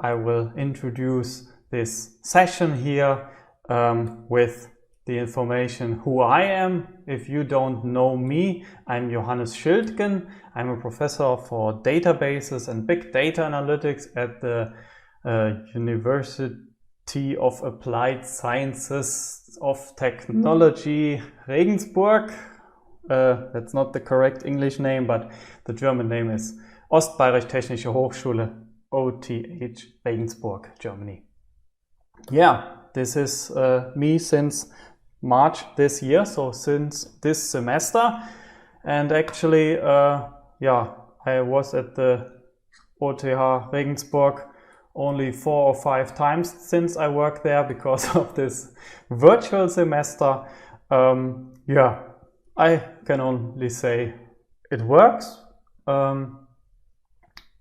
I will introduce this session here with the information who I am. If you don't know me, I'm Johannes Schildgen. I'm a professor for databases and big data analytics at the University of Applied Sciences of Technology Regensburg. That's not the correct English name, but the German name is Ostbayerisch Technische Hochschule, OTH, Regensburg, Germany. Yeah, this is me since March this year, so since this semester. And actually, yeah, I was at the OTH Regensburg only 4 or 5 times since I worked there because of this virtual semester. Yeah, I can only say it works.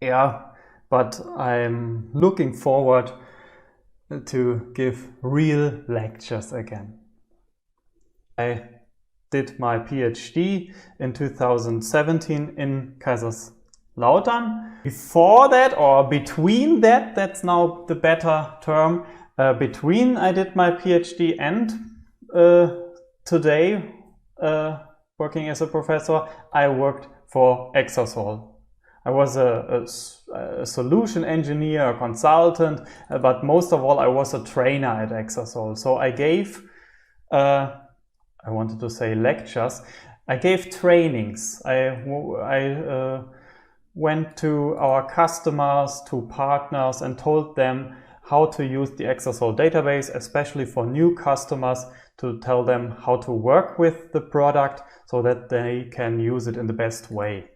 Yeah, but I'm looking forward to give real lectures again. I did my PhD in 2017 in Kaiserslautern. Before that, or between that, that's now the better term, between I did my PhD and today working as a professor, I worked for Exasol. I was a solution engineer, a consultant, but most of all I was a trainer at Exasol. So I gave, I wanted to say lectures, I gave trainings. I went to our customers, to partners, and told them how to use the Exasol database, especially for new customers, to tell them how to work with the product so that they can use it in the best way.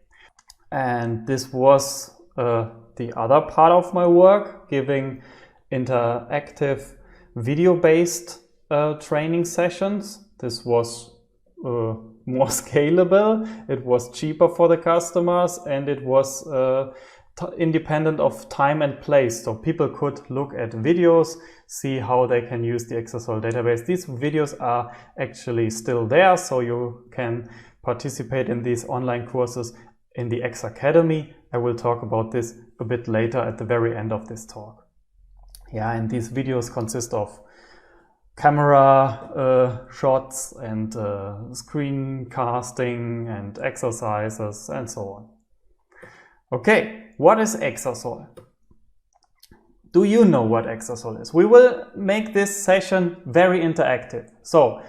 And this was the other part of my work, giving interactive video-based training sessions. This was more scalable, it was cheaper for the customers, and it was independent of time and place. So people could look at videos, see how they can use the Exasol database. These videos are actually still there, so you can participate in these online courses in the X Academy. I will talk about this a bit later at the very end of this talk. Yeah, and these videos consist of camera shots and screencasting and exercises and so on. Okay, what is Exasol? Do you know what Exasol is? We will make this session very interactive. So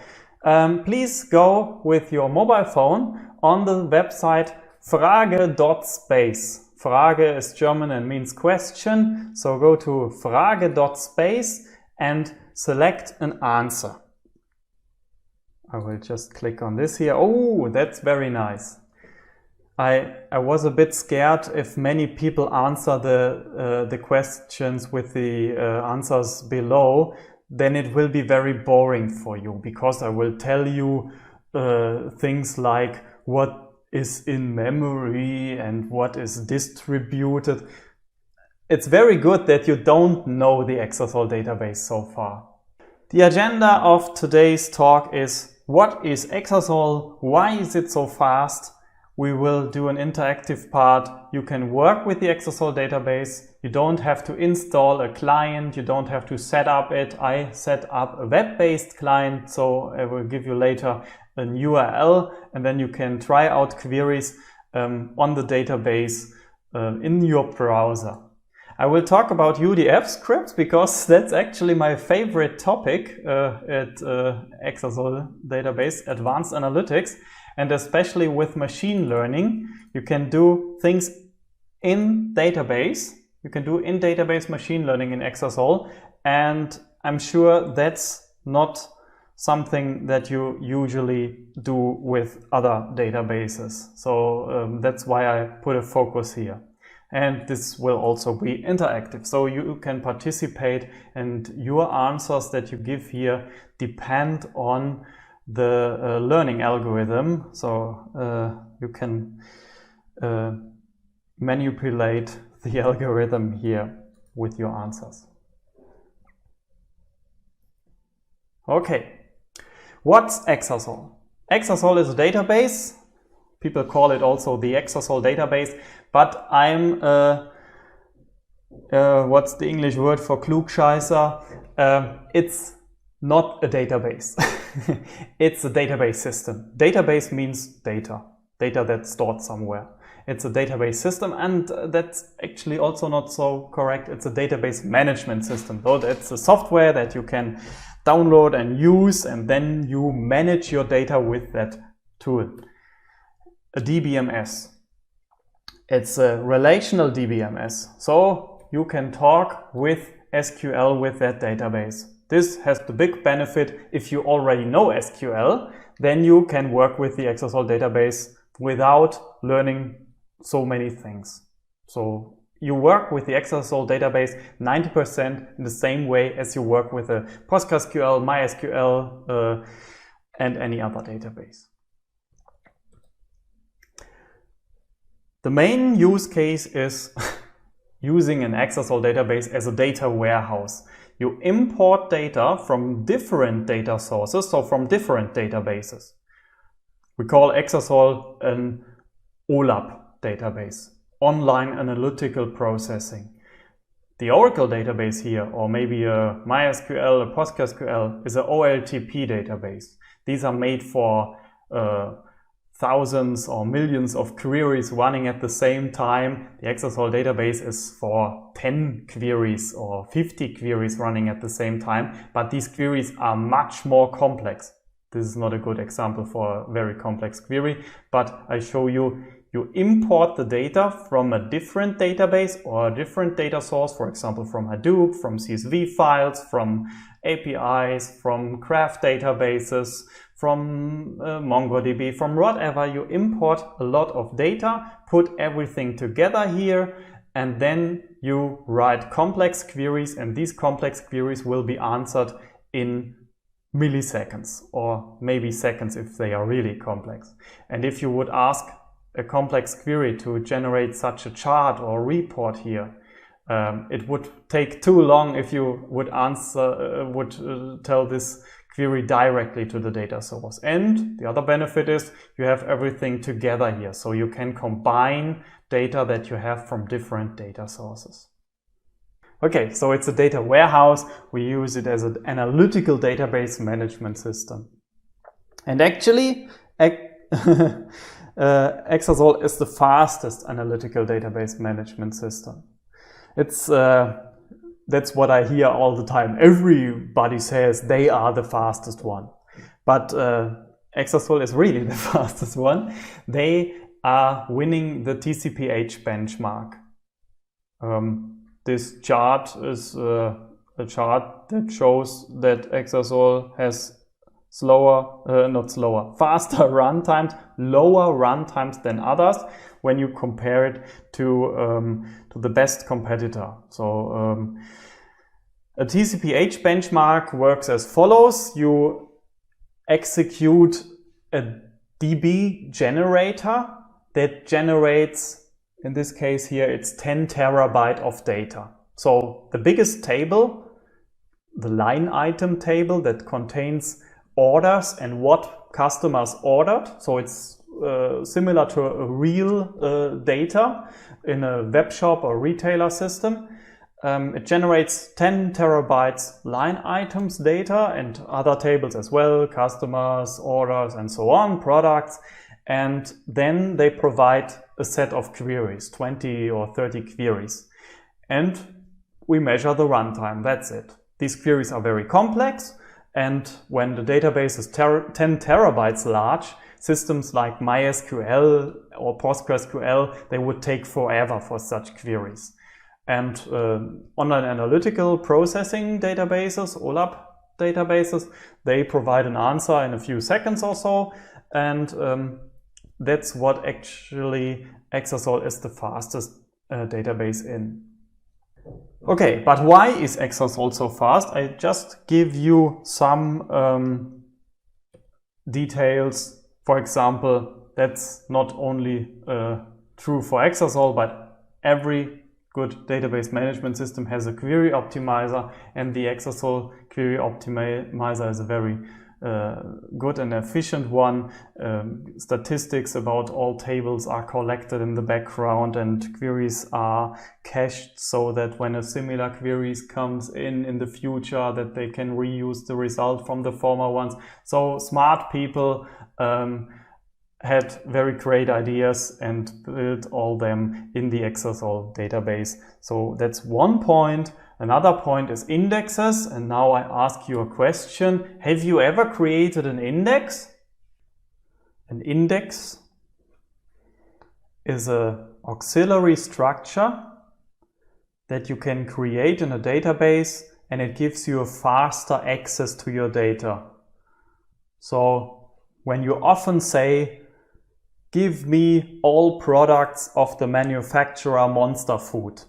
please go with your mobile phone on the website frage.space. Frage is German and means question. So go to frage.space and select an answer. I will just click on this here. Oh, that's very nice. I was a bit scared if many people answer the questions with the answers below, then it will be very boring for you, because I will tell you things like what is in memory and what is distributed. It's very good that you don't know the Exasol database so far. The agenda of today's talk is: what is Exasol? Why is it so fast? We will do an interactive part. You can work with the Exasol database. You don't have to install a client. You don't have to set up it. I set up a web-based client, so I will give you later an URL, and then you can try out queries on the database in your browser. I will talk about UDF scripts because that's actually my favorite topic at Exasol database, Advanced Analytics, and especially with machine learning. You can do things in database. You can do in database machine learning in Exasol, and I'm sure that's not something that you usually do with other databases. So that's why I put a focus here. And this will also be interactive, so you can participate, and your answers that you give here depend on the learning algorithm. So you can manipulate the algorithm here with your answers. Okay, what's Exasol? Exasol is a database. People call it also the Exasol database, but I'm what's the English word for Klugscheißer? It's not a database. It's a database system. Database means data that's stored somewhere. It's a database system, and that's actually also not so correct. It's a database management system. So that's a software that you can download and use, and then you manage your data with that tool. A DBMS. It's a relational DBMS. So you can talk with SQL with that database. This has the big benefit: if you already know SQL, then you can work with the Exasol database without learning so many things. So you work with the Exasol database 90% in the same way as you work with a PostgreSQL, MySQL, and any other database. The main use case is using an Exasol database as a data warehouse. You import data from different data sources, so from different databases. We call Exasol an OLAP database, online analytical processing. The Oracle database here, or maybe a MySQL, a PostgreSQL, is an OLTP database. These are made for thousands or millions of queries running at the same time. The Exasol database is for 10 queries or 50 queries running at the same time, but these queries are much more complex. This is not a good example for a very complex query, but I show you, you import the data from a different database or a different data source, for example, from Hadoop, from CSV files, from APIs, from graph databases, from MongoDB, from whatever. You import a lot of data, put everything together here, and then you write complex queries, and these complex queries will be answered in milliseconds, or maybe seconds if they are really complex. And if you would ask a complex query to generate such a chart or report here, it would take too long if you would tell this query directly to the data source. And the other benefit is you have everything together here, so you can combine data that you have from different data sources. Okay, so it's a data warehouse. We use it as an analytical database management system. And actually, Exasol is the fastest analytical database management system. It's that's what I hear all the time. Everybody says they are the fastest one, but Exasol is really the fastest one. They are winning the TCP/H benchmark. This chart is a chart that shows that Exasol has faster runtimes, lower runtimes than others when you compare it to the best competitor. So a TCP/H benchmark works as follows. You execute a DB generator that generates, in this case here, it's 10 terabyte of data. So the biggest table, the line item table that contains orders and what customers ordered. So it's similar to a real data in a web shop or retailer system. It generates 10 terabytes line items data and other tables as well, customers, orders, and so on, products. And then they provide a set of queries, 20 or 30 queries. And we measure the runtime, that's it. These queries are very complex. And when the database is 10 terabytes large, systems like MySQL or PostgreSQL, they would take forever for such queries. And online analytical processing databases, OLAP databases, they provide an answer in a few seconds or so. And that's what actually Exasol is the fastest database in. Okay, but why is Exasol so fast? I just give you some details. For example, that's not only true for Exasol, but every good database management system has a query optimizer, and the Exasol query optimizer is a very good and efficient one. Statistics about all tables are collected in the background, and queries are cached so that when a similar queries comes in the future, that they can reuse the result from the former ones. So smart people had very great ideas and built all them in the Exasol database. So that's one point. Another point is indexes. And now I ask you a question. Have you ever created an index? An index is an auxiliary structure that you can create in a database, and it gives you a faster access to your data. So when you often say, give me all products of the manufacturer Monster Food,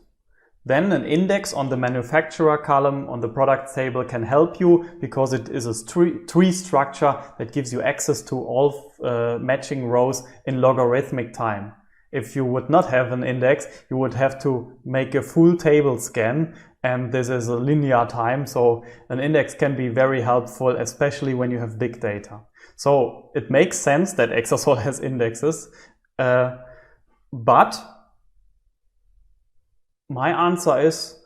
then an index on the manufacturer column on the product table can help you, because it is a tree structure that gives you access to all matching rows in logarithmic time. If you would not have an index, you would have to make a full table scan, and this is a linear time. So an index can be very helpful, especially when you have big data. So it makes sense that Exasol has indexes, but my answer is,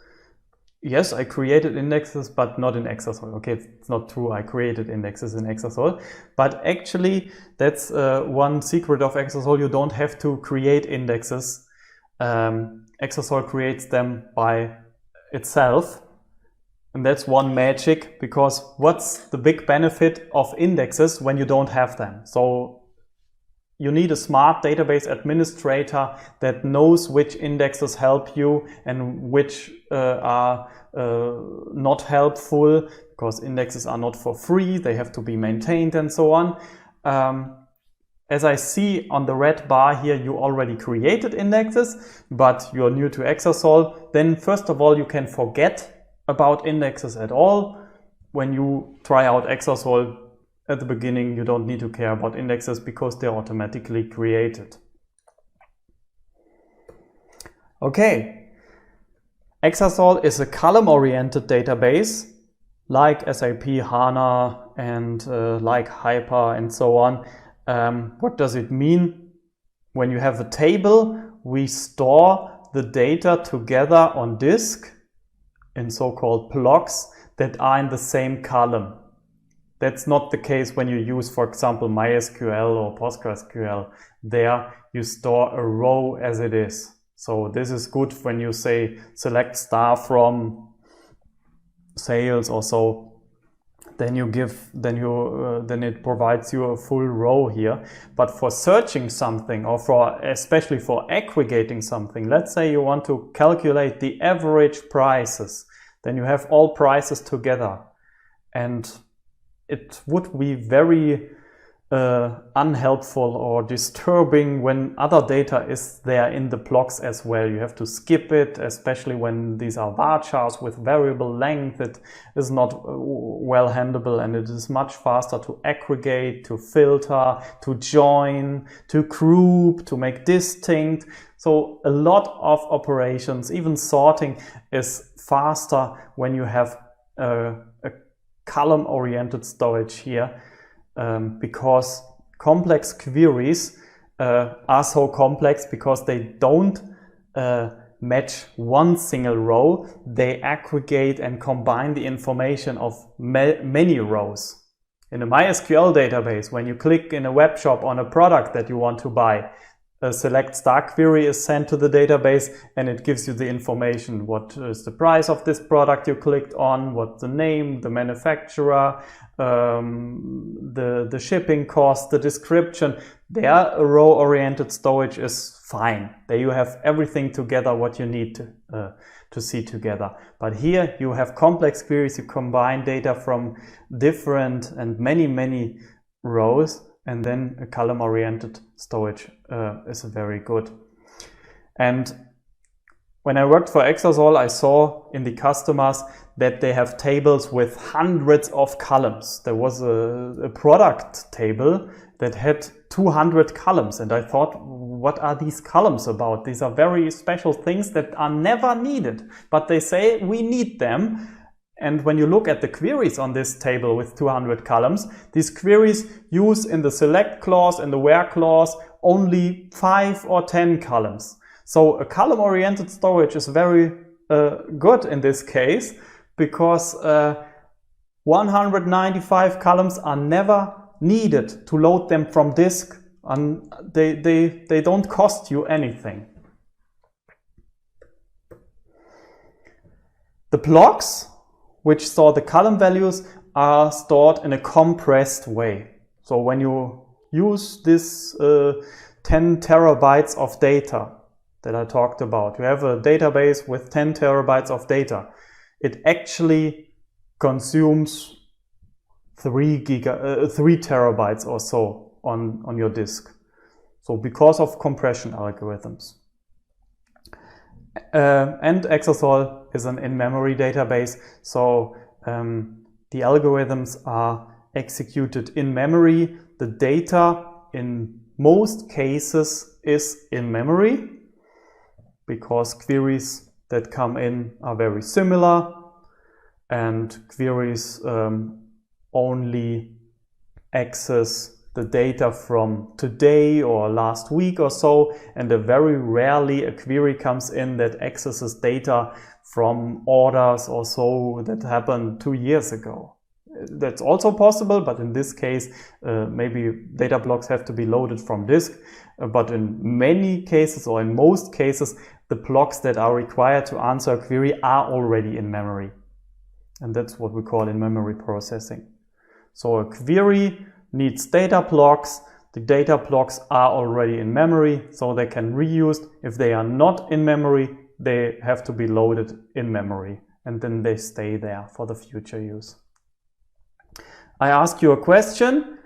yes, I created indexes, but not in Exasol. Okay, it's not true, I created indexes in Exasol, but actually that's one secret of Exasol. You don't have to create indexes. Exasol creates them by itself. And that's one magic, because what's the big benefit of indexes when you don't have them? So you need a smart database administrator that knows which indexes help you and which are not helpful, because indexes are not for free, they have to be maintained and so on. As I see on the red bar here, you already created indexes, but you're new to Exasol. Then first of all, you can forget about indexes at all. When you try out Exasol at the beginning, you don't need to care about indexes because they're automatically created. Okay, Exasol is a column-oriented database like SAP HANA and like Hyper and so on. What does it mean? When you have a table, we store the data together on disk in so-called blocks that are in the same column. That's not the case when you use, for example, MySQL or PostgreSQL. There you store a row as it is. So this is good when you say select star from sales or so. Then it provides you a full row here. But for searching something, or especially for aggregating something, let's say you want to calculate the average prices, then you have all prices together. And it would be very unhelpful or disturbing when other data is there in the blocks as well. You have to skip it, especially when these are varchars with variable length. It is not well handleable, and it is much faster to aggregate, to filter, to join, to group, to make distinct. So a lot of operations, even sorting, is faster when you have a column-oriented storage here. Because complex queries are so complex because they don't match one single row. They aggregate and combine the information of many rows. In a MySQL database, when you click in a web shop on a product that you want to buy, a select star query is sent to the database, and it gives you the information. What is the price of this product you clicked on? What's the name, the manufacturer, the shipping cost, the description. There, a row-oriented storage is fine. There you have everything together what you need to see together. But here you have complex queries. You combine data from different and many rows, and then a column-oriented storage is very good. And when I worked for Exasol, I saw in the customers that they have tables with hundreds of columns. There was a product table that had 200 columns, and I thought, what are these columns about? These are very special things that are never needed, but they say we need them. And when you look at the queries on this table with 200 columns, these queries use in the select clause and the where clause only 5 or 10 columns. So a column-oriented storage is very good in this case, because 195 columns are never needed to load them from disk, and they don't cost you anything. The blocks, which store the column values, are stored in a compressed way. So when you use this 10 terabytes of data that I talked about, you have a database with 10 terabytes of data. It actually consumes 3 terabytes or so on your disk. So because of compression algorithms. And Exasol is an in-memory database, so the algorithms are executed in memory. The data in most cases is in memory, because queries that come in are very similar, and queries only access the data from today or last week or so, and very rarely a query comes in that accesses data from orders or so that happened 2 years ago. That's also possible, but in this case maybe data blocks have to be loaded from disk, but in many cases, or in most cases, the blocks that are required to answer a query are already in memory, and that's what we call in-memory processing. So a query needs data blocks. The data blocks are already in memory, so they can reuse. If they are not in memory, they have to be loaded in memory, and then they stay there for the future use. I ask you a question,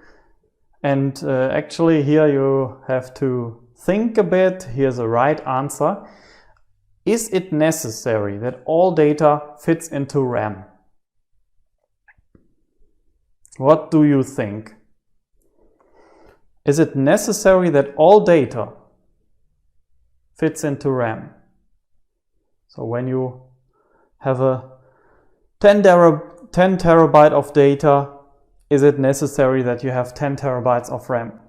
and actually here you have to think a bit. Here's a right answer. Is it necessary that all data fits into RAM? What do you think? Is it necessary that all data fits into RAM? So when you have a 10 terabyte of data, is it necessary that you have 10 terabytes of RAM?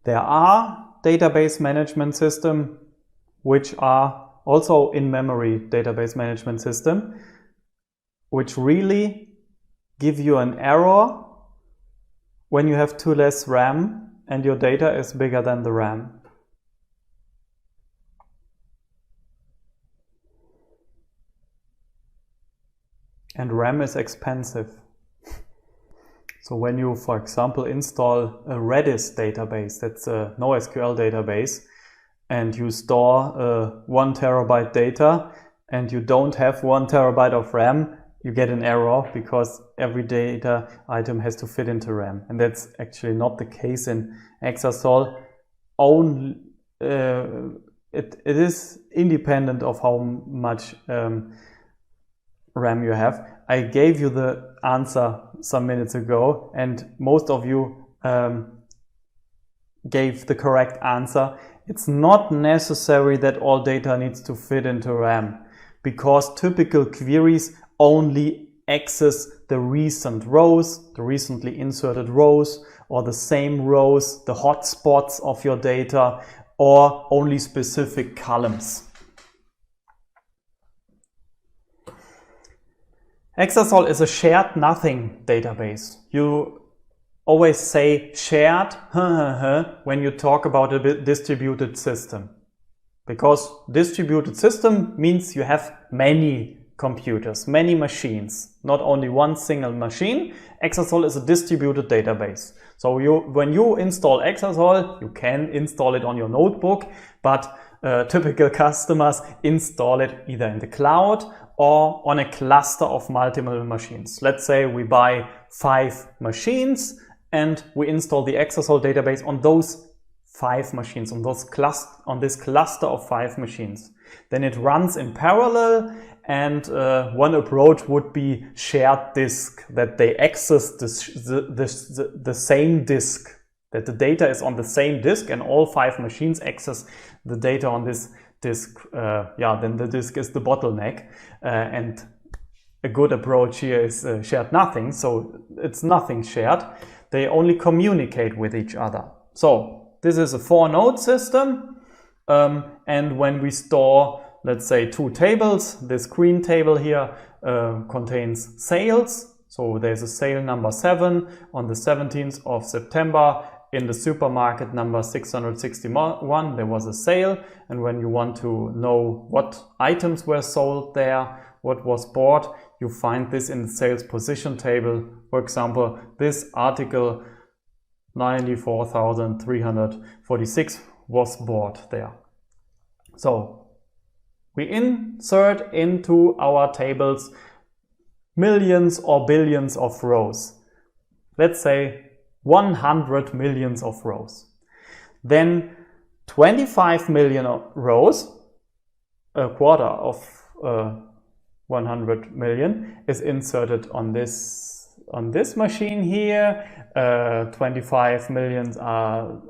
There are database management systems which are also in-memory database management system, which really give you an error when you have too less RAM and your data is bigger than the RAM. And RAM is expensive. So when you, for example, install a Redis database, that's a NoSQL database, and you store 1 terabyte data and you don't have 1 terabyte of RAM, you get an error because every data item has to fit into RAM. And that's actually not the case in Exasol. It is independent of how much RAM you have. I gave you the answer some minutes ago, and most of you gave the correct answer. It's not necessary that all data needs to fit into RAM, because typical queries only access the recent rows, the recently inserted rows, or the same rows, the hotspots of your data, or only specific columns. Exasol is a shared nothing database. You always say shared when you talk about a distributed system, because distributed system means you have many computers, many machines, not only one single machine. Exasol is a distributed database. So when you install Exasol, you can install it on your notebook, but typical customers install it either in the cloud or on a cluster of multiple machines. Let's say we buy 5 machines and we install the Exasol database on those 5 machines, on this cluster of 5 machines. Then it runs in parallel, and one approach would be shared disk, that they access the same disk, that the data is on the same disk and all 5 machines access the data on this disk. Then the disk is the bottleneck, and a good approach here is shared nothing, so it's nothing shared. They only communicate with each other. So this is a 4-node system, and when we store, let's say, 2 tables, this green table here contains sales. So there's a sale number 7 on the 17th of September. In the supermarket number 661, there was a sale, and when you want to know what items were sold there, what was bought, you find this in the sales position table. For example, this article 94,346 was bought there. So we insert into our tables millions or billions of rows. Let's say 100 millions of rows. Then 25 million rows, a quarter of 100 million, is inserted on this machine here. 25 millions are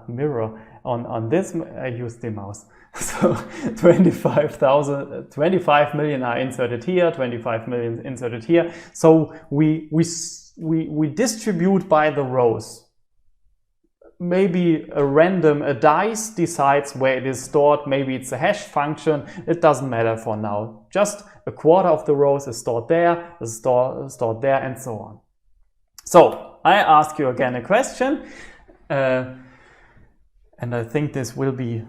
mirror on this. I use the mouse. So 25 million are inserted here, 25 million inserted here. So we distribute by the rows. Maybe a dice decides where it is stored. Maybe it's a hash function. It doesn't matter for now. Just a quarter of the rows is stored there, stored there, and so on. So I ask you again a question, and I think this will be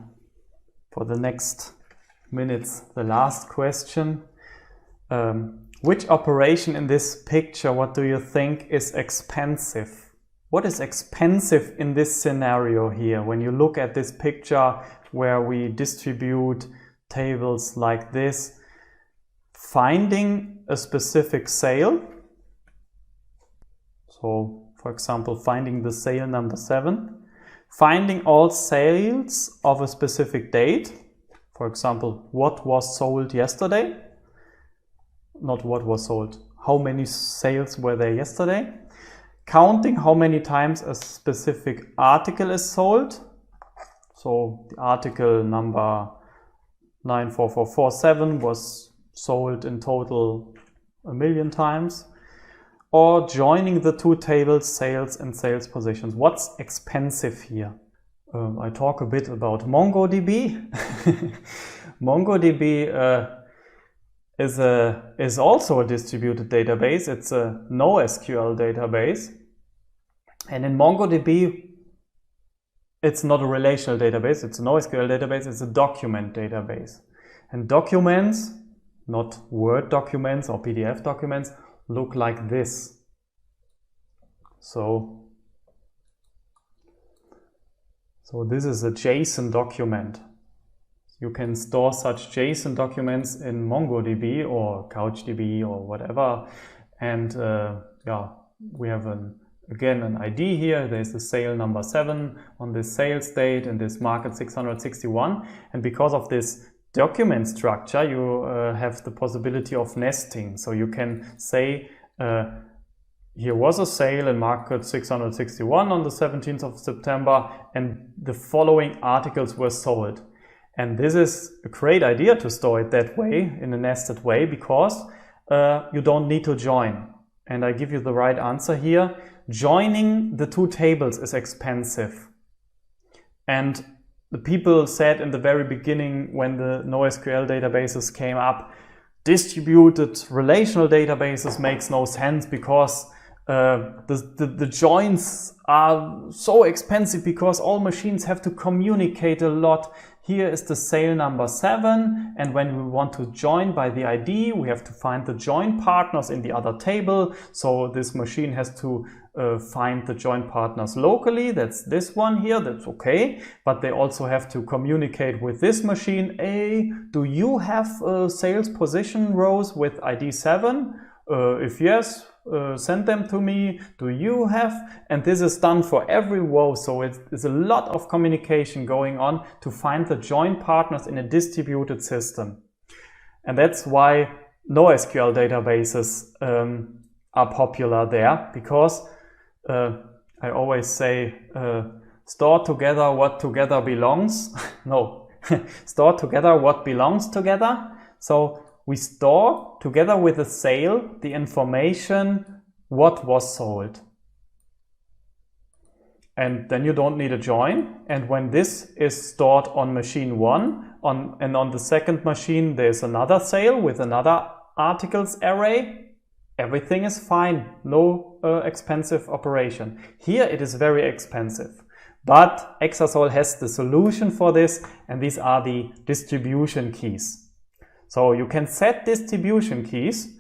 for the next minutes the last question. Which operation in this picture, what do you think is expensive? What is expensive in this scenario here? When you look at this picture where we distribute tables like this, finding a specific sale. So, for example, finding the sale number 7. Finding all sales of a specific date. For example, what was sold yesterday? Not what was sold. How many sales were there yesterday? Counting how many times a specific article is sold. So the article number 94447 was sold in total 1,000,000 times. Or joining the 2 tables, sales and sales positions. What's expensive here? I talk a bit about MongoDB. MongoDB is also a distributed database. It's a NoSQL database. And in MongoDB, it's not a relational database. It's a NoSQL database. It's a document database. And documents, not Word documents or PDF documents, look like this. So this is a JSON document. You can store such JSON documents in MongoDB or CouchDB or whatever. And we have again an ID here. There's the sale number 7 on this sales date in this market 661. And because of this document structure, you have the possibility of nesting. So you can say, here was a sale in market 661 on the 17th of September, and the following articles were sold. And this is a great idea to store it that way, in a nested way, because you don't need to join. And I give you the right answer here. Joining the 2 tables is expensive. And the people said in the very beginning, when the NoSQL databases came up, distributed relational databases makes no sense because the joins are so expensive because all machines have to communicate a lot. Here is the sale number 7, and when we want to join by the ID, we have to find the join partners in the other table. So this machine has to find the join partners locally. That's this one here, that's okay. But they also have to communicate with this machine. Do you have sales position rows with ID 7? If yes, Send them to me. Do you have? And this is done for every row. So it's a lot of communication going on to find the join partners in a distributed system. And that's why NoSQL databases are popular there, because I always say store together what together belongs. No, store together what belongs together. So we store together with the sale the information what was sold. And then you don't need a join. And when this is stored on machine 1, and on the second machine there's another sale with another articles array, everything is fine. No expensive operation. Here it is very expensive. But Exasol has the solution for this, and these are the distribution keys. So you can set distribution keys,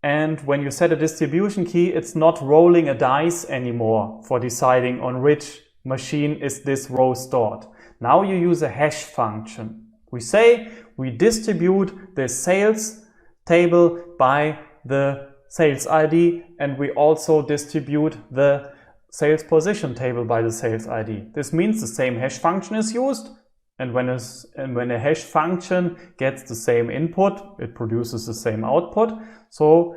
and when you set a distribution key, it's not rolling a dice anymore for deciding on which machine is this row stored. Now you use a hash function. We say we distribute the sales table by the sales ID, and we also distribute the sales position table by the sales ID. This means the same hash function is used, and when a hash function gets the same input, it produces the same output. So,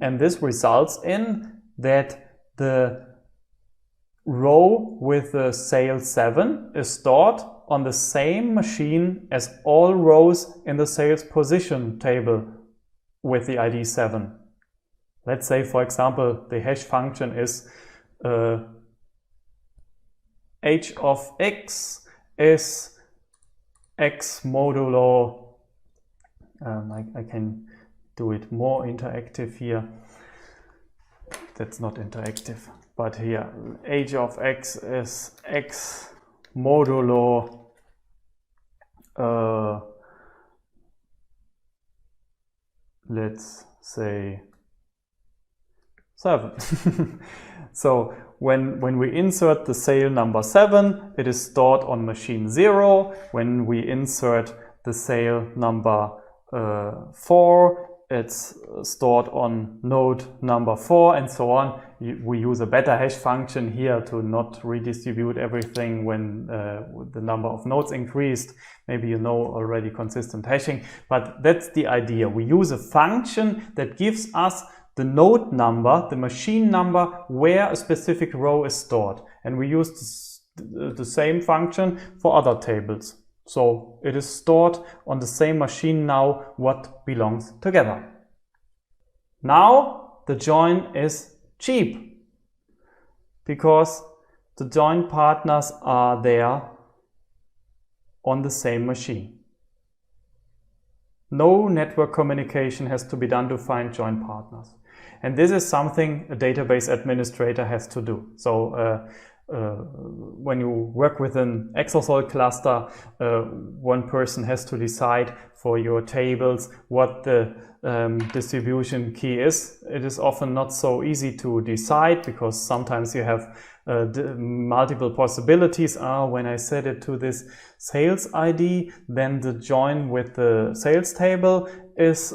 and this results in that the row with the sales 7 is stored on the same machine as all rows in the sales position table with the ID 7. Let's say, for example, the hash function is h of x is x modulo, I can do it more interactive here, that's not interactive, but here h of x is x modulo let's say 7. So when we insert the sale number 7, it is stored on machine 0. When we insert the sale number 4, it's stored on node number 4, and so on. We use a better hash function here to not redistribute everything when the number of nodes increased. Maybe you know already consistent hashing, but that's the idea. We use a function that gives us the node number, the machine number where a specific row is stored. And we use the same function for other tables. So it is stored on the same machine now what belongs together. Now the join is cheap because the join partners are there on the same machine. No network communication has to be done to find join partners. And this is something a database administrator has to do. So when you work with an Exasol cluster, one person has to decide for your tables what the distribution key is. It is often not so easy to decide because sometimes you have multiple possibilities. When I set it to this sales ID, then the join with the sales table is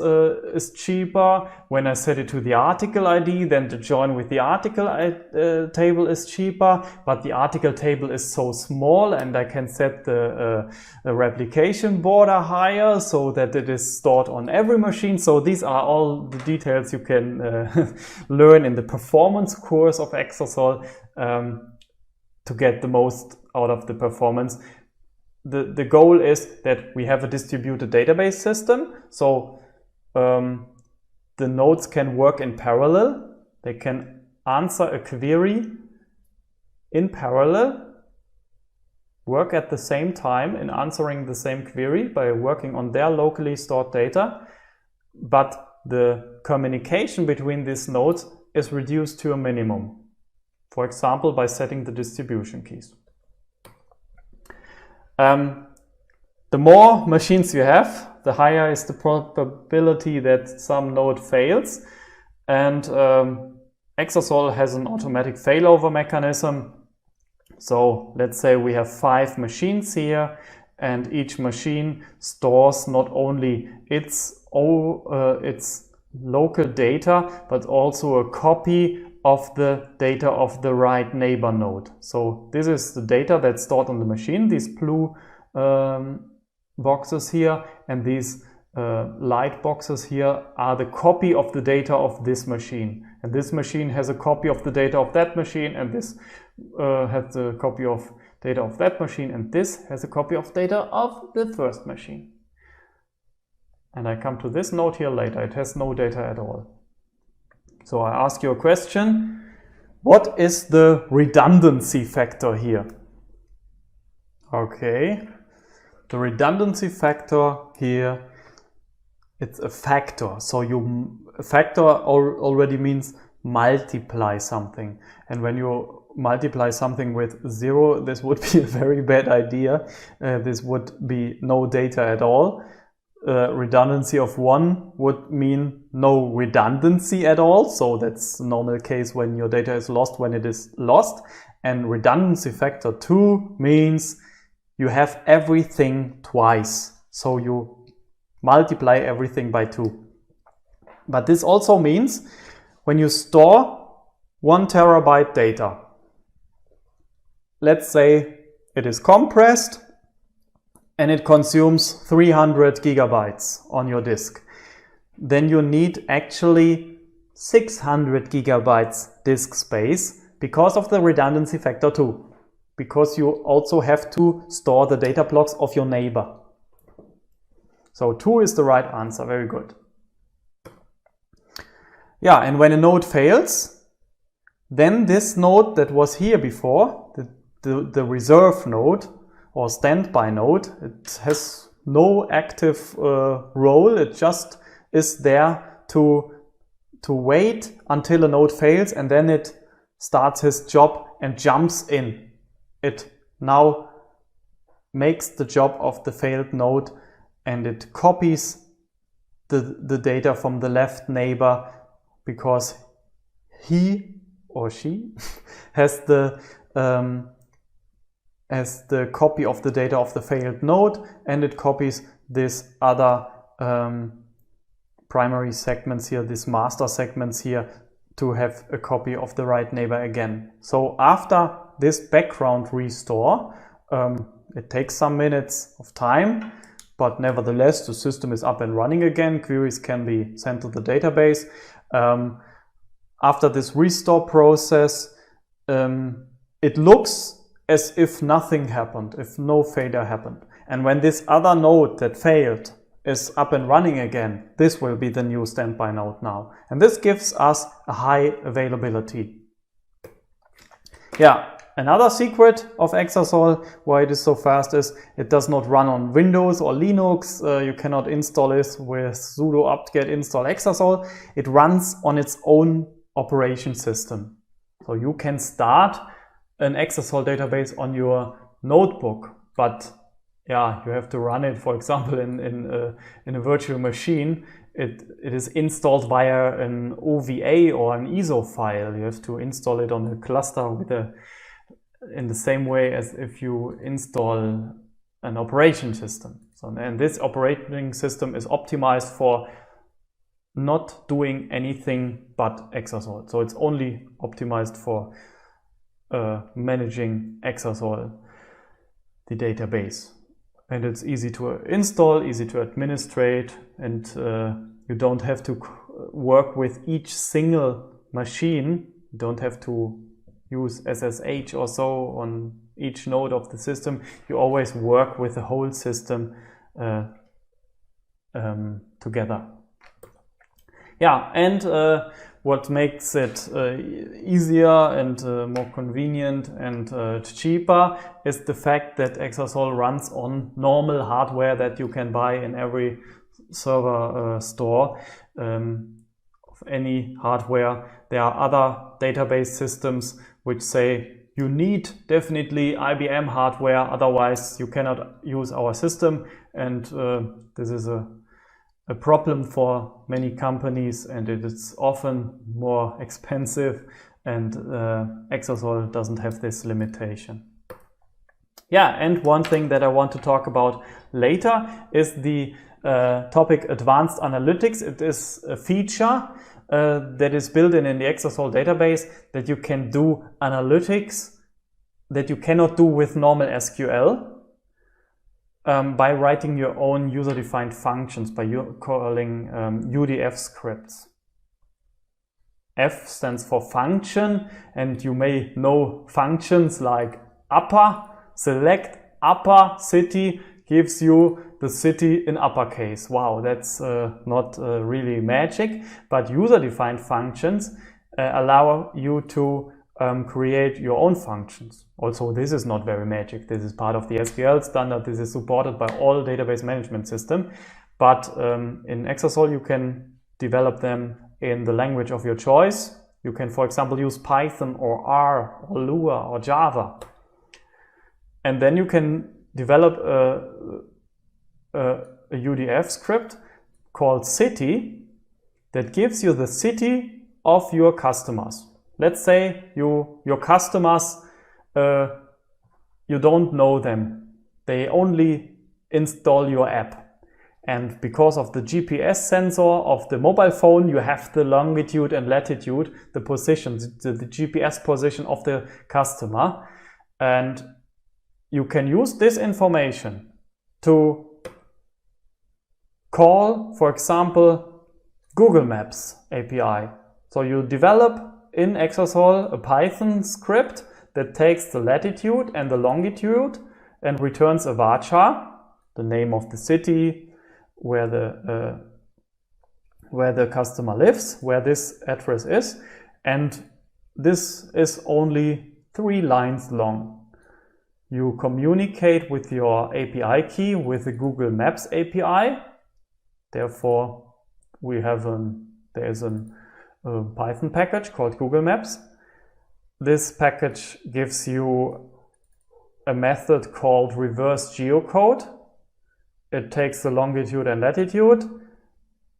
cheaper. When I set it to the article ID, then the join with the article table is cheaper, but the article table is so small, and I can set the replication border higher so that it is stored on every machine. So these are all the details you can learn in the performance course of Exasol to get the most out of the performance. The goal is that we have a distributed database system, so the nodes can work in parallel. They can answer a query in parallel, work at the same time in answering the same query by working on their locally stored data, but the communication between these nodes is reduced to a minimum, for example by setting the distribution keys. The more machines you have, the higher is the probability that some node fails, and Exasol has an automatic failover mechanism. So let's say we have 5 machines here, and each machine stores not only its local data, but also a copy of the data of the right neighbor node. So this is the data that's stored on the machine, these blue boxes here, and these light boxes here are the copy of the data of this machine. And this machine has a copy of the data of that machine, and this has the copy of data of that machine, and this has a copy of data of the first machine. And I come to this node here later. It has no data at all. So I ask you a question. What is the redundancy factor here? Okay. The redundancy factor here, it's a factor. So a factor already means multiply something. And when you multiply something with 0, this would be a very bad idea. This would be no data at all. Redundancy of 1 would mean no redundancy at all. So that's the normal case when your data is lost when it is lost. And redundancy factor 2 means you have everything twice. So you multiply everything by 2. But this also means when you store 1 terabyte data, let's say it is compressed and it consumes 300 gigabytes on your disk, then you need actually 600 gigabytes disk space because of the redundancy factor 2, because you also have to store the data blocks of your neighbor. So 2 is the right answer. Very good. Yeah, and when a node fails, then this node that was here before, the reserve node or standby node, it has no active role. It just is there to wait until a node fails, and then it starts his job and jumps in. It now makes the job of the failed node, and it copies the data from the left neighbor because he or she has the copy of the data of the failed node, and it copies this other primary segments here, these master segments here, to have a copy of the right neighbor again. So after this background restore, it takes some minutes of time, but nevertheless the system is up and running again. Queries can be sent to the database. After this restore process, it looks as if nothing happened, if no failure happened. And when this other node that failed is up and running again, this will be the new standby node now. And this gives us a high availability. Yeah, another secret of Exasol, why it is so fast, is it does not run on Windows or Linux. You cannot install it with sudo apt-get install Exasol. It runs on its own operation system. So you can start an Exasol database on your notebook, but yeah, you have to run it, for example, in a virtual machine. It is installed via an OVA or an ISO file. You have to install it on a cluster in the same way as if you install an operation system. So, and this operating system is optimized for not doing anything but Exasol. So it's only optimized for managing Exasol, the database. And it's easy to install, easy to administrate, and you don't have to work with each single machine. You don't have to use SSH or so on each node of the system. You always work with the whole system together. Yeah, and what makes it easier and more convenient and cheaper is the fact that Exasol runs on normal hardware that you can buy in every server store of any hardware. There are other database systems which say you need definitely IBM hardware, otherwise you cannot use our system, and this is a problem for many companies, and it is often more expensive, and Exasol doesn't have this limitation. Yeah, and one thing that I want to talk about later is the topic Advanced Analytics. It is a feature that is built in the Exasol database that you can do analytics that you cannot do with normal SQL by writing your own user-defined functions, by calling UDF scripts. F stands for function, and you may know functions like upper, select upper city gives you the city in uppercase. Wow, that's not really magic, but user-defined functions allow you to create your own functions. Also, this is not very magic. This is part of the SQL standard. This is supported by all database management systems. But in Exasol, you can develop them in the language of your choice. You can, for example, use Python or R or Lua or Java. And then you can develop a UDF script called city that gives you the city of your customers. Let's say your customers, you don't know them. They only install your app. And because of the GPS sensor of the mobile phone, you have the longitude and latitude, the position, the GPS position of the customer. And you can use this information to call, for example, Google Maps API. So you develop in Exasol a Python script that takes the latitude and the longitude and returns a varchar, the name of the city, where the customer lives, where this address is, and this is only 3 lines long. You communicate with your API key with the Google Maps API. Therefore, there's a Python package called Google Maps. This package gives you a method called reverse geocode. It takes the longitude and latitude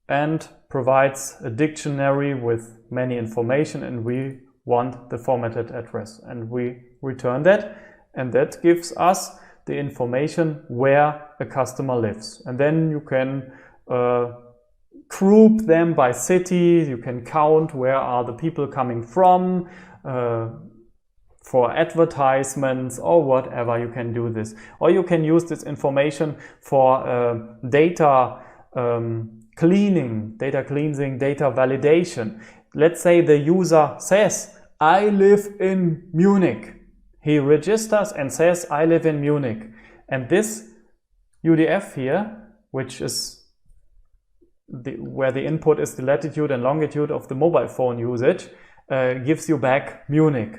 and provides a dictionary with many information, and we want the formatted address, and we return that, and that gives us the information where a customer lives. And then you can group them by city, you can count where are the people coming from, for advertisements or whatever. You can do this, or you can use this information for data cleansing, data validation. Let's say the user says, I live in Munich. He registers and says, I live in Munich. And this UDF here, which is where the input is the latitude and longitude of the mobile phone usage, gives you back Munich.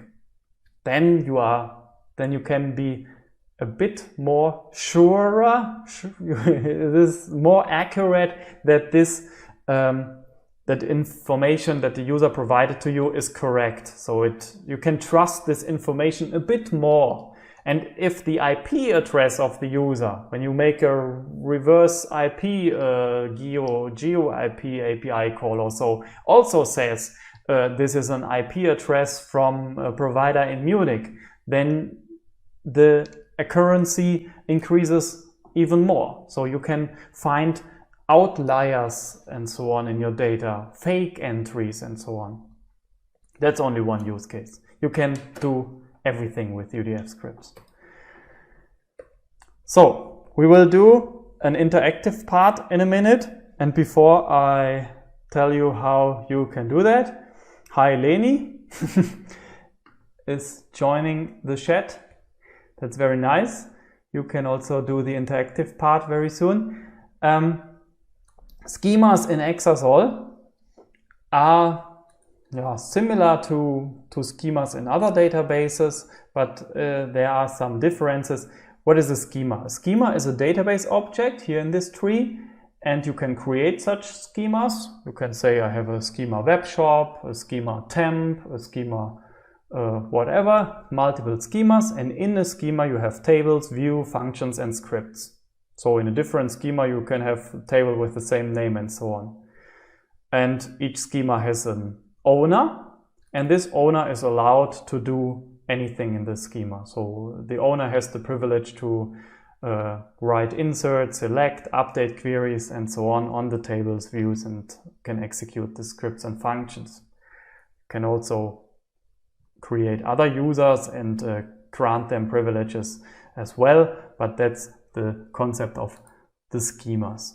Then you can be a bit more surer, it is more accurate that this that information that the user provided to you is correct. So you can trust this information a bit more. And if the IP address of the user, when you make a reverse IP geo IP API call also says this is an IP address from a provider in Munich, then the accuracy increases even more. So you can find outliers and so on in your data, fake entries and so on. That's only one use case. You can do everything with UDF scripts. So we will do an interactive part in a minute, and before I tell you how you can do that, hi Leni is joining the chat. That's very nice. You can also do the interactive part very soon. Schemas in Exasol are similar to schemas in other databases, but there are some differences. What is a schema? A schema is a database object here in this tree, and you can create such schemas. You can say I have a schema web shop, a schema temp, a schema whatever, multiple schemas, and in a schema you have tables, view, functions and scripts. So in a different schema you can have a table with the same name and so on. And each schema has an owner, and this owner is allowed to do anything in the schema. So the owner has the privilege to write insert, select, update queries, and so on the tables, views, and can execute the scripts and functions. Can also create other users and grant them privileges as well, but that's the concept of the schemas.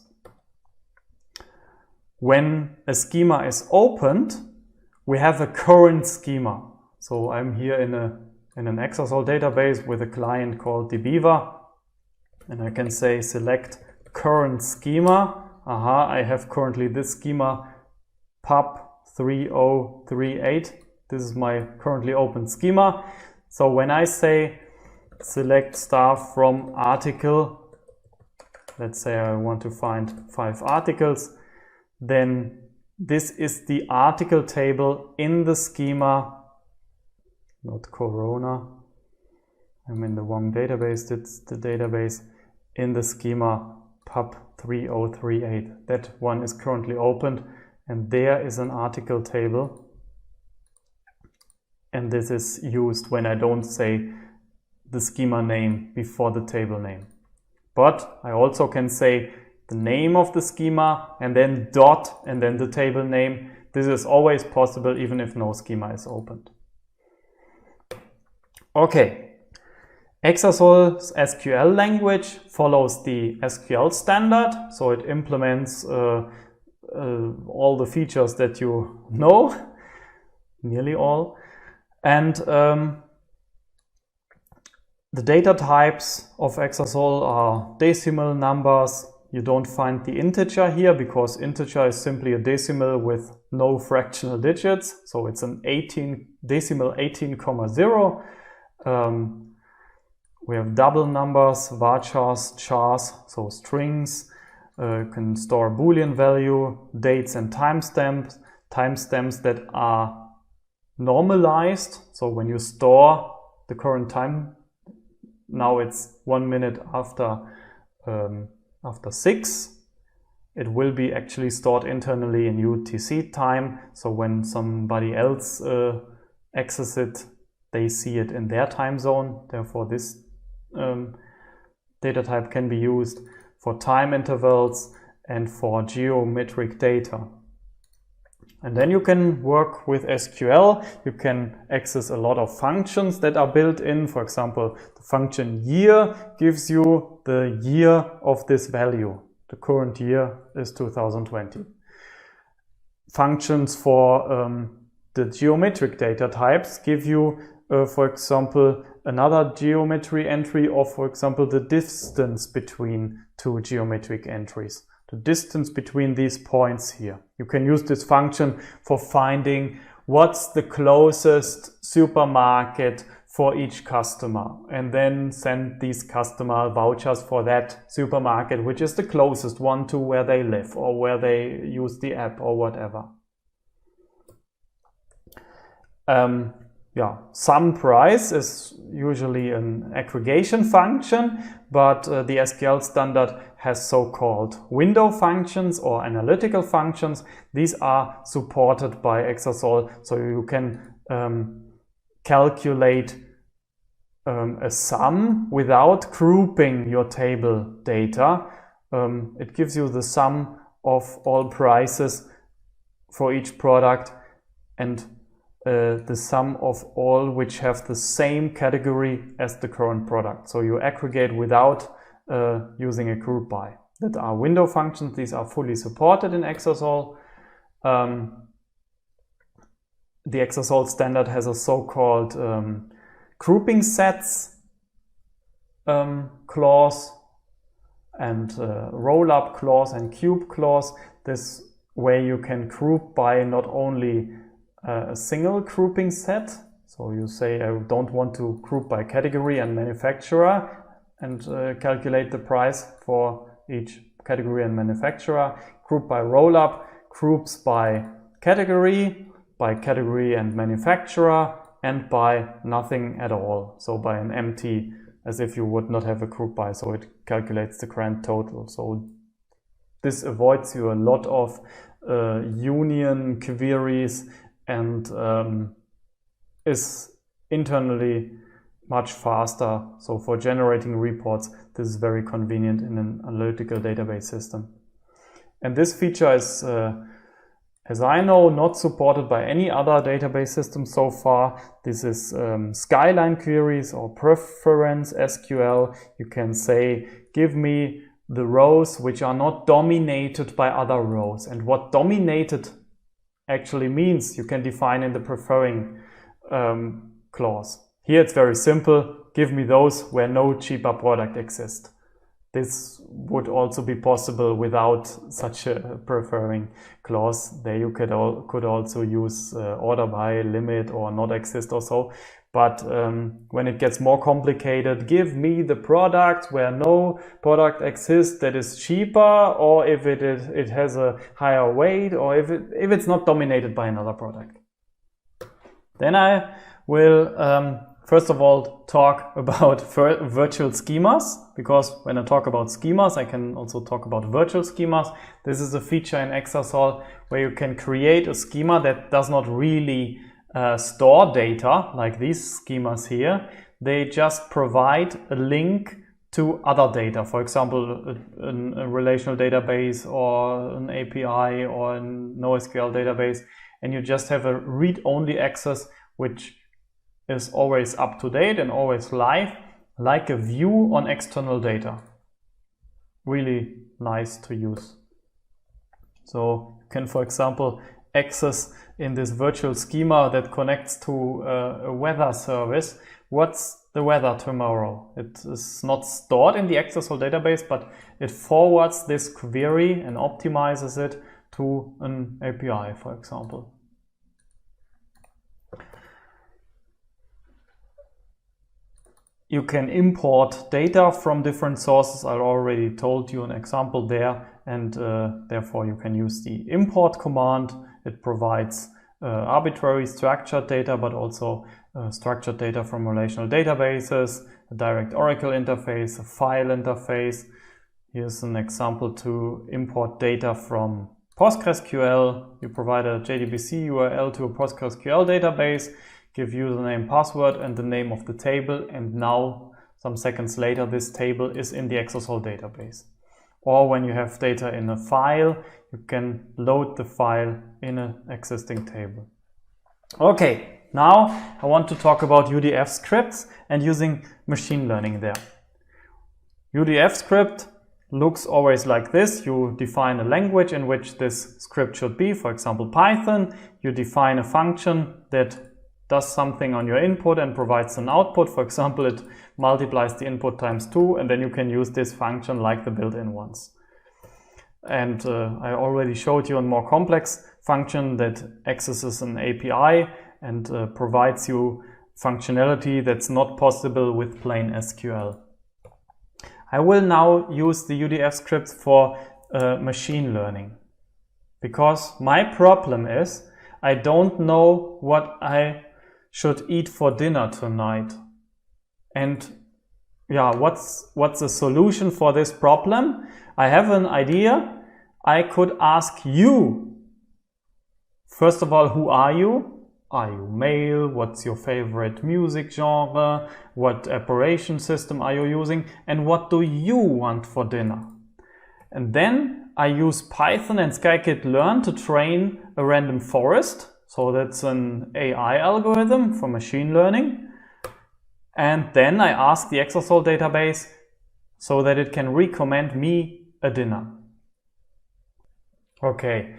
When a schema is opened, we have a current schema. So I'm here in an Exasol database with a client called dbeaver, and I can say select current schema. I have currently this schema pub 3038. This is my currently open schema. So when I say select star from article, let's say I want to find 5 articles, then this is the article table in the schema, not Corona. I'm in the wrong database, that's the database in the schema pub 3038. That one is currently opened, and there is an article table. And this is used when I don't say the schema name before the table name. But I also can say the name of the schema and then dot and then the table name. This is always possible even if no schema is opened. Okay. Exasol's SQL language follows the SQL standard, so it implements all the features that you know, nearly all. And the data types of Exasol are decimal numbers. You don't find the integer here because integer is simply a decimal with no fractional digits. So it's an decimal 18,0. We have double numbers, varchars, chars, so strings. Can store Boolean value, dates and timestamps that are normalized. So when you store the current time, now it's 1 minute after 6. It will be actually stored internally in UTC time. So when somebody else accesses it, they see it in their time zone. Therefore, this data type can be used for time intervals and for geometric data. And then you can work with SQL. You can access a lot of functions that are built in. For example, the function year gives you the year of this value. The current year is 2020. Functions for the geometric data types give you, for example, another geometry entry of, for example, the distance between two geometric entries. The distance between these points here. You can use this function for finding what's the closest supermarket for each customer, and then send these customer vouchers for that supermarket, which is the closest one to where they live or where they use the app or whatever. Sum price is usually an aggregation function, but the SQL standard has so-called window functions or analytical functions. These are supported by Exasol, so you can calculate a sum without grouping your table data. It gives you the sum of all prices for each product and the sum of all which have the same category as the current product. So you aggregate without using a group by. That are window functions. These are fully supported in Exasol. The Exasol standard has a so-called grouping sets clause and roll-up clause and cube clause. This way you can group by not only a single grouping set. So you say, I don't want to group by category and manufacturer and calculate the price for each category and manufacturer. Group by roll-up, groups by category and manufacturer, and by nothing at all. So by an empty, as if you would not have a group by, so it calculates the grand total. So this avoids you a lot of union queries and is internally much faster. So for generating reports, this is very convenient in an analytical database system. And this feature is, as I know, not supported by any other database system so far. This is Skyline queries or preference SQL. You can say, give me the rows which are not dominated by other rows. And what dominated actually means, you can define in the preferring clause. Here it's very simple. Give me those where no cheaper product exists. This would also be possible without such a preferring clause. There you could also use order by, limit, or not exist or so. But when it gets more complicated, give me the product where no product exists that is cheaper, or if it has a higher weight, or if it's not dominated by another product. Then I will first of all talk about virtual schemas, because when I talk about schemas, I can also talk about virtual schemas. This is a feature in Exasol where you can create a schema that does not really store data like these schemas here. They just provide a link to other data, for example, a relational database or an API or a NoSQL database, and you just have a read-only access which is always up to date and always live, like a view on external data. Really nice to use. So you can, for example, access in this virtual schema that connects to a weather service. What's the weather tomorrow? It is not stored in the Exasol database, but it forwards this query and optimizes it to an API, for example. You can import data from different sources. I already told you an example there, and therefore you can use the import command. It provides arbitrary structured data, but also structured data from relational databases, a direct Oracle interface, a file interface. Here's an example to import data from PostgreSQL. You provide a JDBC URL to a PostgreSQL database, give username, password, and the name of the table, and now some seconds later this table is in the Exasol database. Or when you have data in a file, you can load the file in an existing table. Okay, now I want to talk about UDF scripts and using machine learning there. UDF script looks always like this. You define a language in which this script should be, for example Python. You define a function that does something on your input and provides an output. For example, it multiplies the input times 2, and then you can use this function like the built-in ones. And I already showed you a more complex function that accesses an API and provides you functionality that's not possible with plain SQL. I will now use the UDF scripts for machine learning, because my problem is I don't know what I should eat for dinner tonight. And yeah, what's the solution for this problem? I have an idea. I could ask you. First of all, who are you? Are you male? What's your favorite music genre? What operation system are you using? And what do you want for dinner? And then I use Python and scikit-learn to train a random forest. So that's an AI algorithm for machine learning. And then I ask the Exasol database so that it can recommend me a dinner. Okay,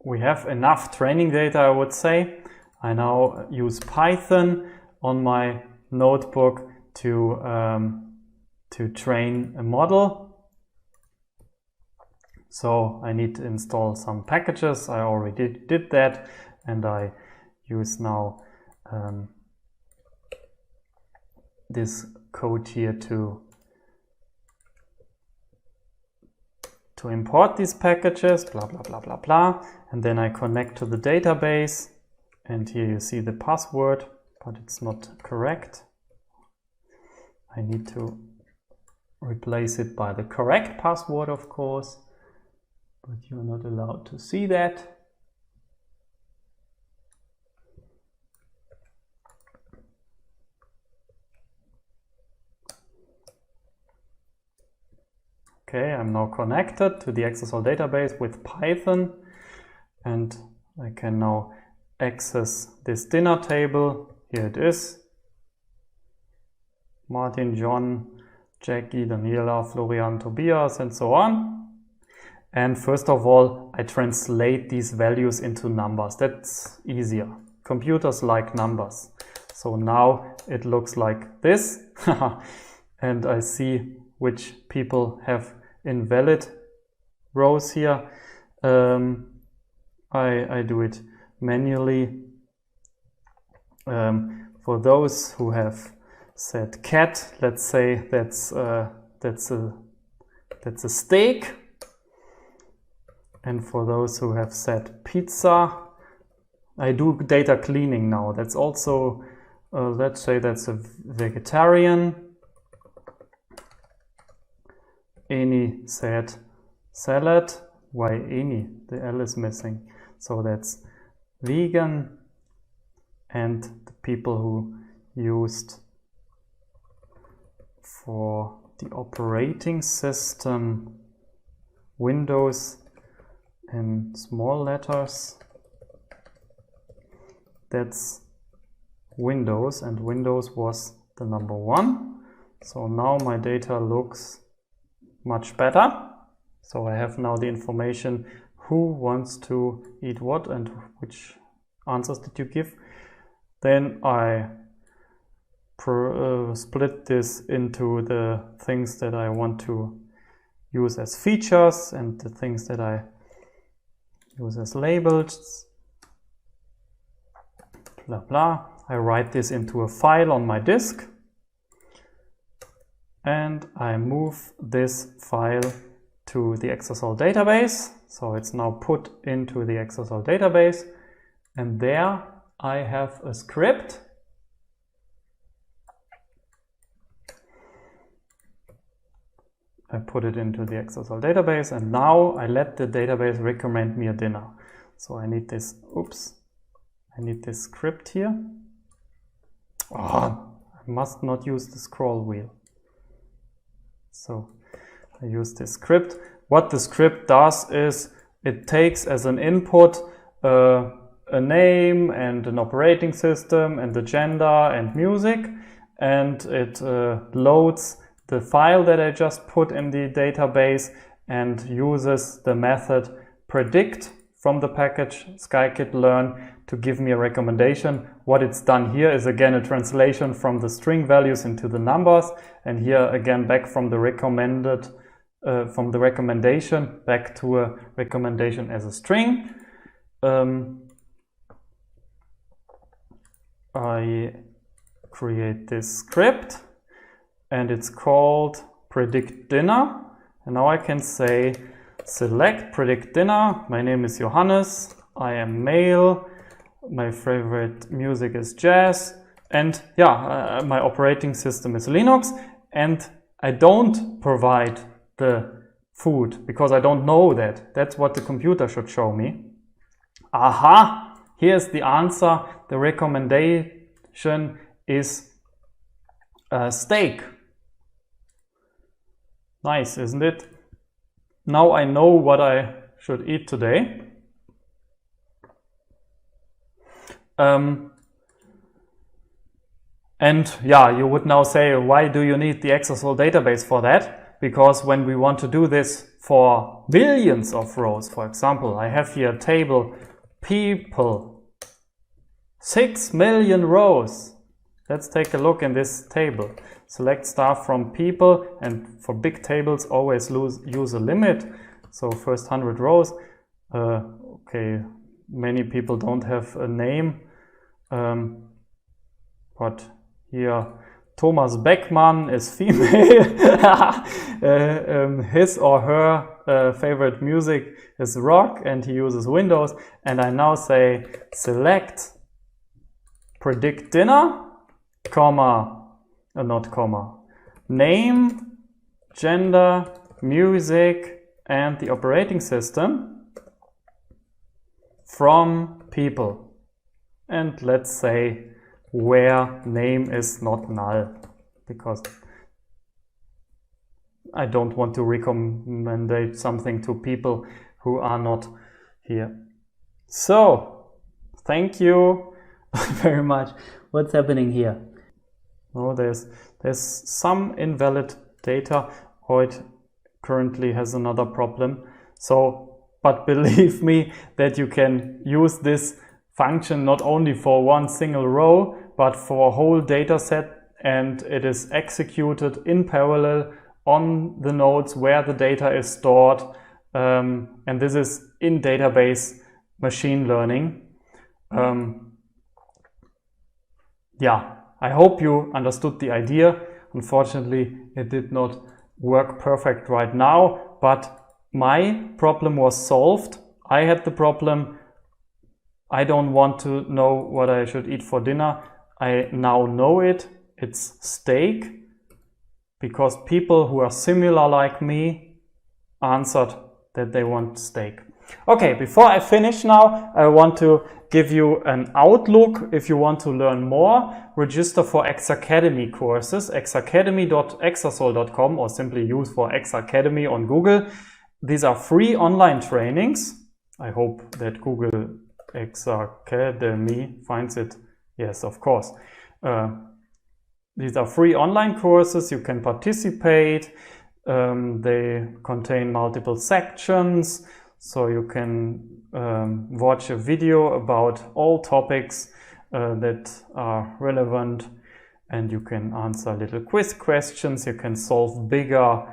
we have enough training data, I would say. I now use Python on my notebook to train a model. So I need to install some packages. I already did that. And I use now this code here to import these packages, blah, blah, blah, blah, blah. And then I connect to the database. And here you see the password, but it's not correct. I need to replace it by the correct password, of course, but you're not allowed to see that. Okay, I'm now connected to the Exasol database with Python, and I can now access this dinner table. Here it is. Martin, John, Jackie, Daniela, Florian, Tobias, and so on. And first of all, I translate these values into numbers. That's easier. Computers like numbers. So now it looks like this. And I see which people have invalid rows here. I do it manually. For those who have said cat, let's say that's a steak. And for those who have said pizza, I do data cleaning now. That's also, let's say that's a vegetarian. Eni said salad. Why Eni? The L is missing. So that's vegan. And the people who used for the operating system Windows in small letters, that's Windows, and Windows was the number 1. So now my data looks much better. So I have now the information who wants to eat what and which answers did you give. Then I split this into the things that I want to use as features and the things that I use as labels. Blah blah. I write this into a file on my disk and I move this file to the Exasol database. So it's now put into the Exasol database, and there I have a script. I put it into the Exasol database, and now I let the database recommend me a dinner. So I need this, I need this script here. Oh, I must not use the scroll wheel. So I use this script. What the script does is it takes as an input a name and an operating system and the gender and music, and it loads the file that I just put in the database and uses the method predict from the package scikit-learn to give me a recommendation. What it's done here is again a translation from the string values into the numbers, and here again back from the recommended from the recommendation back to a recommendation as a string. I create this script and it's called predict dinner, and now I can say select predict dinner. My name is Johannes, I am male, my favorite music is jazz, and yeah, my operating system is Linux, and I don't provide the food because I don't know that. That's what the computer should show me. Aha! Here's the answer. The recommendation is steak. Nice, isn't it? Now I know what I should eat today. And yeah, you would now say, why do you need the Exasol database for that? Because when we want to do this for millions of rows, for example, I have here a table, people, 6 million rows. Let's take a look in this table. Select star from people, and for big tables always use a limit. So first 100 rows. Okay, many people don't have a name, but here Thomas Beckmann is female. His or her favorite music is rock, and he uses Windows. And I now say select predict dinner, comma, not comma, name, gender, music, and the operating system from people. And let's say where name is not null, because I don't want to recommend something to people who are not here. So, thank you very much. What's happening here? Oh, there's some invalid data, or it currently has another problem. So, but believe me that you can use this function not only for one single row, but for a whole data set, and it is executed in parallel on the nodes where the data is stored. And this is in database machine learning. Yeah, I hope you understood the idea. Unfortunately, it did not work perfect right now, but my problem was solved. I had the problem, I don't want to know what I should eat for dinner. I now know it. It's steak, because people who are similar like me answered that they want steak. Okay, before I finish now, I want to give you an outlook. If you want to learn more, register for Exacademy courses, exacademy.exasol.com, or simply use for Exacademy on Google. These are free online trainings. I hope that Google Exacademy finds it. Yes, of course. These are free online courses. You can participate. They contain multiple sections, so you can watch a video about all topics that are relevant, and you can answer little quiz questions. You can solve bigger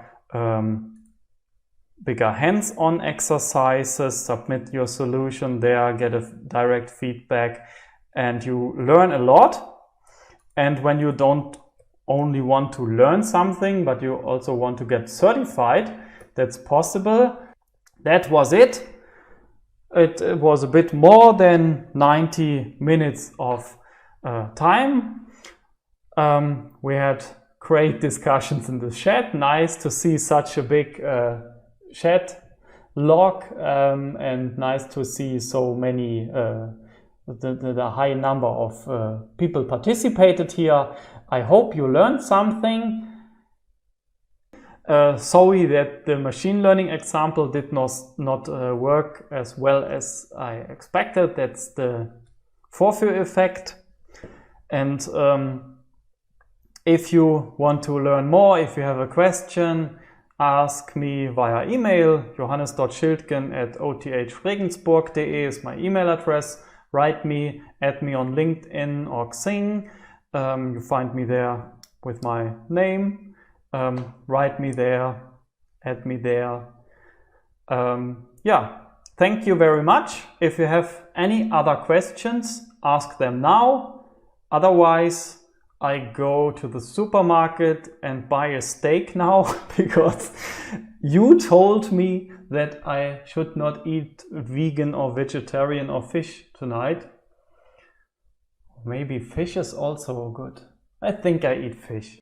hands-on exercises, submit your solution there, get a direct feedback, and you learn a lot. And when you don't only want to learn something, but you also want to get certified, that's possible. That was it. It was a bit more than 90 minutes of time. We had great discussions in the chat. Nice to see such a big chat log, and nice to see so many the high number of people participated here. I hope you learned something. Sorry that the machine learning example did not work as well as I expected. That's the Vorführ effect. And if you want to learn more, if you have a question, ask me via email. johannes.schildgen@othregensburg.de is my email address. Write me, add me on LinkedIn or Xing. You find me there with my name. Write me there, add me there. Yeah, thank you very much. If you have any other questions, ask them now. Otherwise, I go to the supermarket and buy a steak now, because you told me that I should not eat vegan or vegetarian or fish tonight. Maybe fish is also good. I think I eat fish.